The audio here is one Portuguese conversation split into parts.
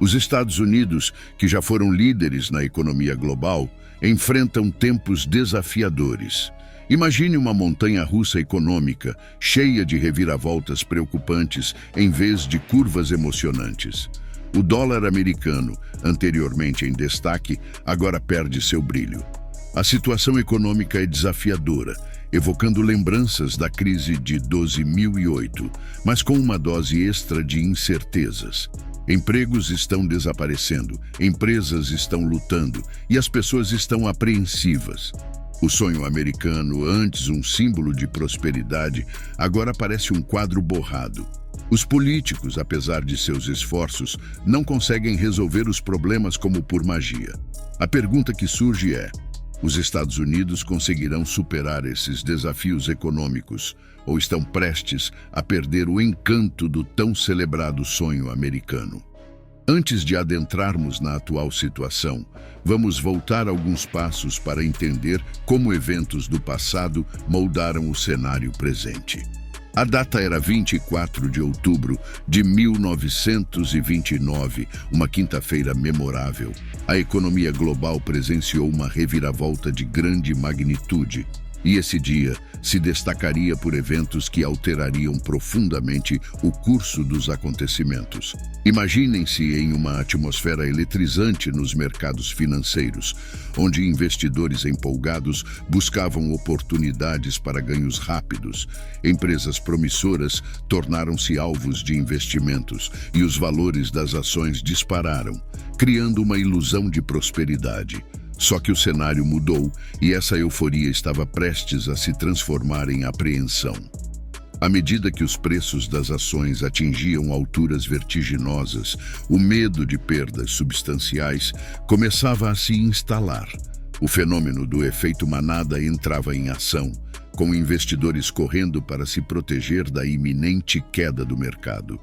Os Estados Unidos, que já foram líderes na economia global, enfrentam tempos desafiadores. Imagine uma montanha-russa econômica, cheia de reviravoltas preocupantes em vez de curvas emocionantes. O dólar americano, anteriormente em destaque, agora perde seu brilho. A situação econômica é desafiadora, evocando lembranças da crise de 2008, mas com uma dose extra de incertezas. Empregos estão desaparecendo, empresas estão lutando e as pessoas estão apreensivas. O sonho americano, antes um símbolo de prosperidade, agora parece um quadro borrado. Os políticos, apesar de seus esforços, não conseguem resolver os problemas como por magia. A pergunta que surge é: os Estados Unidos conseguirão superar esses desafios econômicos ou estão prestes a perder o encanto do tão celebrado sonho americano? Antes de adentrarmos na atual situação, vamos voltar alguns passos para entender como eventos do passado moldaram o cenário presente. A data era 24 de outubro de 1929, uma quinta-feira memorável. A economia global presenciou uma reviravolta de grande magnitude. E esse dia se destacaria por eventos que alterariam profundamente o curso dos acontecimentos. Imaginem-se em uma atmosfera eletrizante nos mercados financeiros, onde investidores empolgados buscavam oportunidades para ganhos rápidos. Empresas promissoras tornaram-se alvos de investimentos e os valores das ações dispararam, criando uma ilusão de prosperidade. Só que o cenário mudou e essa euforia estava prestes a se transformar em apreensão. À medida que os preços das ações atingiam alturas vertiginosas, o medo de perdas substanciais começava a se instalar. O fenômeno do efeito manada entrava em ação, com investidores correndo para se proteger da iminente queda do mercado.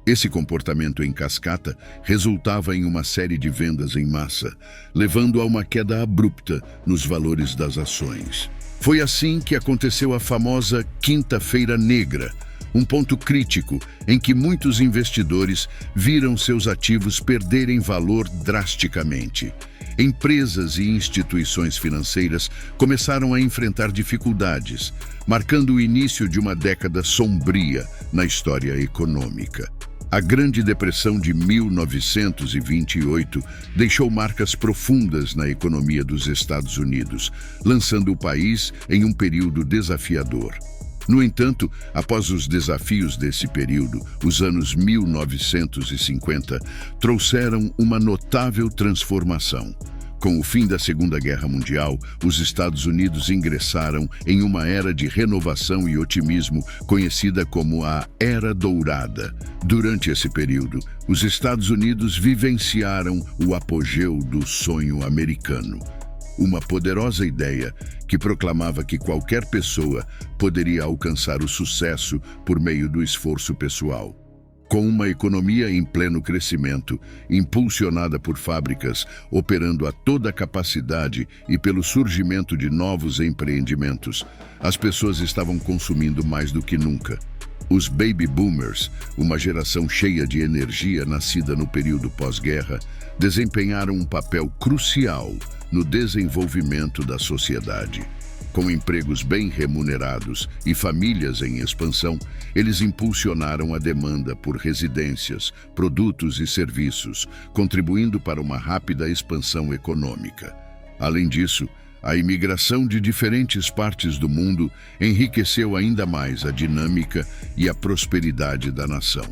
Esse comportamento em cascata resultava em uma série de vendas em massa, levando a uma queda abrupta nos valores das ações. Foi assim que aconteceu a famosa Quinta-feira Negra, um ponto crítico em que muitos investidores viram seus ativos perderem valor drasticamente. Empresas e instituições financeiras começaram a enfrentar dificuldades, marcando o início de uma década sombria na história econômica. A Grande Depressão de 1928 deixou marcas profundas na economia dos Estados Unidos, lançando o país em um período desafiador. No entanto, após os desafios desse período, os anos 1950 trouxeram uma notável transformação. Com o fim da Segunda Guerra Mundial, os Estados Unidos ingressaram em uma era de renovação e otimismo conhecida como a Era Dourada. Durante esse período, os Estados Unidos vivenciaram o apogeu do sonho americano. Uma poderosa ideia que proclamava que qualquer pessoa poderia alcançar o sucesso por meio do esforço pessoal. Com uma economia em pleno crescimento, impulsionada por fábricas operando a toda capacidade e pelo surgimento de novos empreendimentos, as pessoas estavam consumindo mais do que nunca. Os Baby Boomers, uma geração cheia de energia nascida no período pós-guerra, desempenharam um papel crucial no desenvolvimento da sociedade. Com empregos bem remunerados e famílias em expansão, eles impulsionaram a demanda por residências, produtos e serviços, contribuindo para uma rápida expansão econômica. Além disso, a imigração de diferentes partes do mundo enriqueceu ainda mais a dinâmica e a prosperidade da nação.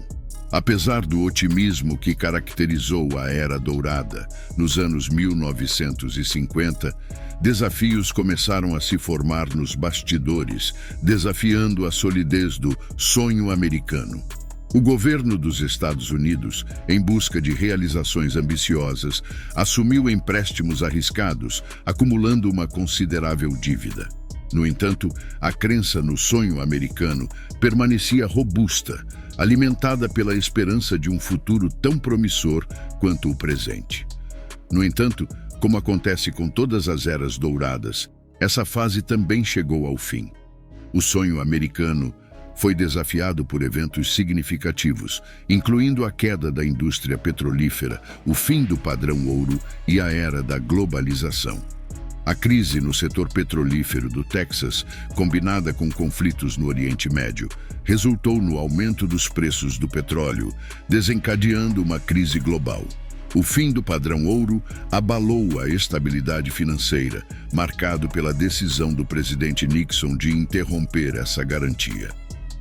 Apesar do otimismo que caracterizou a Era Dourada nos anos 1950, desafios começaram a se formar nos bastidores, desafiando a solidez do sonho americano. O governo dos Estados Unidos, em busca de realizações ambiciosas, assumiu empréstimos arriscados, acumulando uma considerável dívida. No entanto, a crença no sonho americano permanecia robusta, alimentada pela esperança de um futuro tão promissor quanto o presente. No entanto, como acontece com todas as eras douradas, essa fase também chegou ao fim. O sonho americano foi desafiado por eventos significativos, incluindo a queda da indústria petrolífera, o fim do padrão ouro e a era da globalização. A crise no setor petrolífero do Texas, combinada com conflitos no Oriente Médio, resultou no aumento dos preços do petróleo, desencadeando uma crise global. O fim do padrão ouro abalou a estabilidade financeira, marcado pela decisão do presidente Nixon de interromper essa garantia.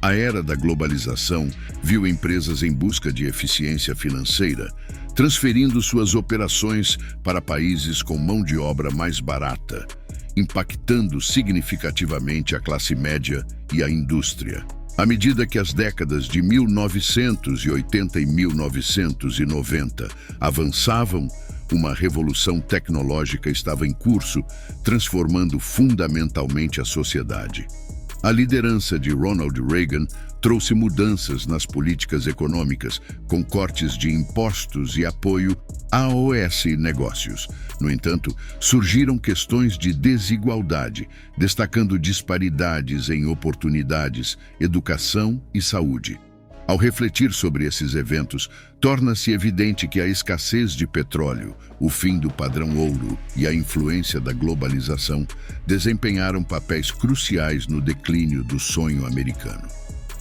A era da globalização viu empresas em busca de eficiência financeira, transferindo suas operações para países com mão de obra mais barata, impactando significativamente a classe média e a indústria. À medida que as décadas de 1980 e 1990 avançavam, uma revolução tecnológica estava em curso, transformando fundamentalmente a sociedade. A liderança de Ronald Reagan trouxe mudanças nas políticas econômicas, com cortes de impostos e apoio aos negócios. No entanto, surgiram questões de desigualdade, destacando disparidades em oportunidades, educação e saúde. Ao refletir sobre esses eventos, torna-se evidente que a escassez de petróleo, o fim do padrão ouro e a influência da globalização desempenharam papéis cruciais no declínio do sonho americano.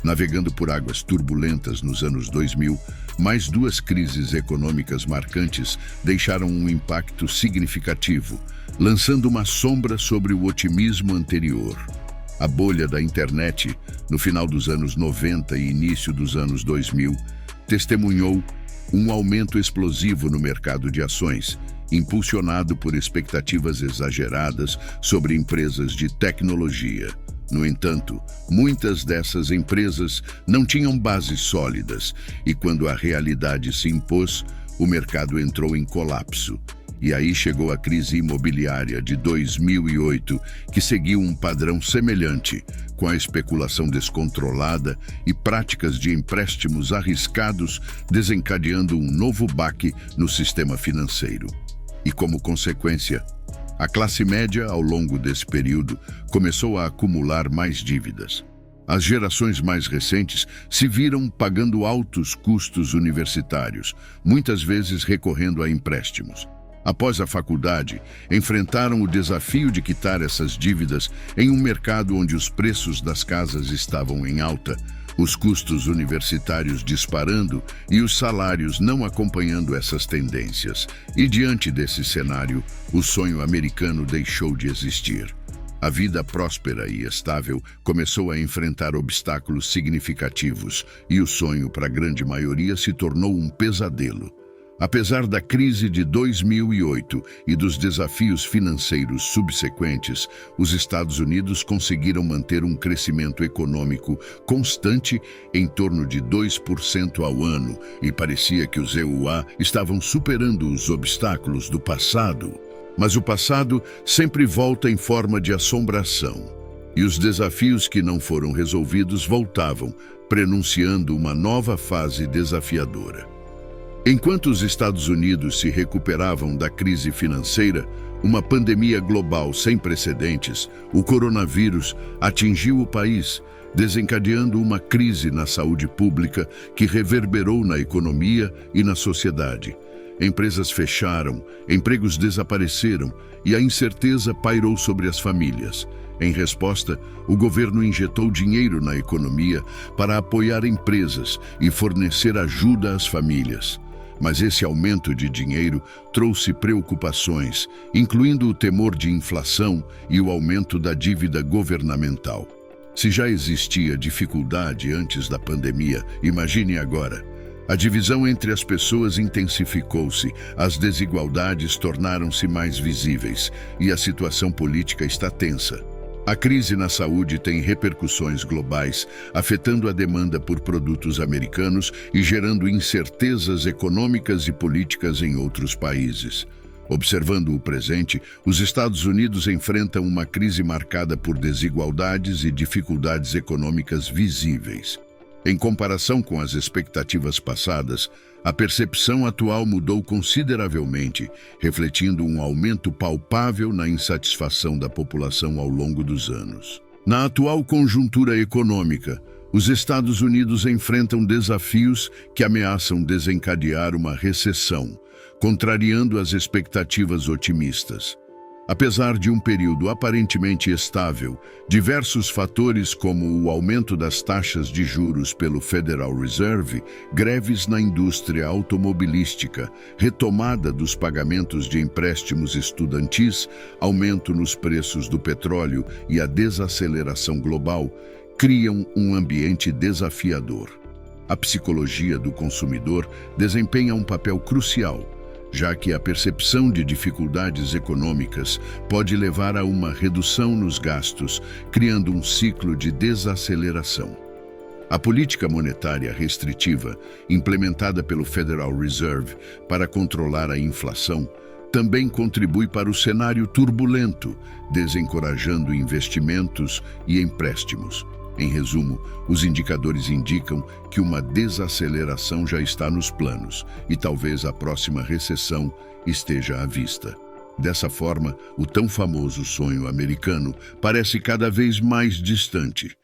Navegando por águas turbulentas nos anos 2000, mais duas crises econômicas marcantes deixaram um impacto significativo, lançando uma sombra sobre o otimismo anterior. A bolha da internet, no final dos anos 90 e início dos anos 2000, testemunhou um aumento explosivo no mercado de ações, impulsionado por expectativas exageradas sobre empresas de tecnologia. No entanto, muitas dessas empresas não tinham bases sólidas e, quando a realidade se impôs, o mercado entrou em colapso. E aí chegou a crise imobiliária de 2008, que seguiu um padrão semelhante, com a especulação descontrolada e práticas de empréstimos arriscados desencadeando um novo baque no sistema financeiro. E como consequência, a classe média, ao longo desse período, começou a acumular mais dívidas. As gerações mais recentes se viram pagando altos custos universitários, muitas vezes recorrendo a empréstimos. Após a faculdade, enfrentaram o desafio de quitar essas dívidas em um mercado onde os preços das casas estavam em alta, os custos universitários disparando e os salários não acompanhando essas tendências. E diante desse cenário, o sonho americano deixou de existir. A vida próspera e estável começou a enfrentar obstáculos significativos e o sonho, para a grande maioria, se tornou um pesadelo. Apesar da crise de 2008 e dos desafios financeiros subsequentes, os Estados Unidos conseguiram manter um crescimento econômico constante em torno de 2% ao ano e parecia que os EUA estavam superando os obstáculos do passado. Mas o passado sempre volta em forma de assombração, e os desafios que não foram resolvidos voltavam, prenunciando uma nova fase desafiadora. Enquanto os Estados Unidos se recuperavam da crise financeira, uma pandemia global sem precedentes, o coronavírus, atingiu o país, desencadeando uma crise na saúde pública que reverberou na economia e na sociedade. Empresas fecharam, empregos desapareceram e a incerteza pairou sobre as famílias. Em resposta, o governo injetou dinheiro na economia para apoiar empresas e fornecer ajuda às famílias. Mas esse aumento de dinheiro trouxe preocupações, incluindo o temor de inflação e o aumento da dívida governamental. Se já existia dificuldade antes da pandemia, imagine agora. A divisão entre as pessoas intensificou-se, as desigualdades tornaram-se mais visíveis e a situação política está tensa. A crise na saúde tem repercussões globais, afetando a demanda por produtos americanos e gerando incertezas econômicas e políticas em outros países. Observando o presente, os Estados Unidos enfrentam uma crise marcada por desigualdades e dificuldades econômicas visíveis. Em comparação com as expectativas passadas, a percepção atual mudou consideravelmente, refletindo um aumento palpável na insatisfação da população ao longo dos anos. Na atual conjuntura econômica, Os Estados Unidos enfrentam desafios que ameaçam desencadear uma recessão, contrariando as expectativas otimistas. Apesar de um período aparentemente estável, diversos fatores como o aumento das taxas de juros pelo Federal Reserve, greves na indústria automobilística, retomada dos pagamentos de empréstimos estudantis, aumento nos preços do petróleo e a desaceleração global, criam um ambiente desafiador. A psicologia do consumidor desempenha um papel crucial, já que a percepção de dificuldades econômicas pode levar a uma redução nos gastos, criando um ciclo de desaceleração. A política monetária restritiva, implementada pelo Federal Reserve para controlar a inflação, também contribui para o cenário turbulento, desencorajando investimentos e empréstimos. Em resumo, os indicadores indicam que uma desaceleração já está nos planos e talvez a próxima recessão esteja à vista. Dessa forma, o tão famoso sonho americano parece cada vez mais distante.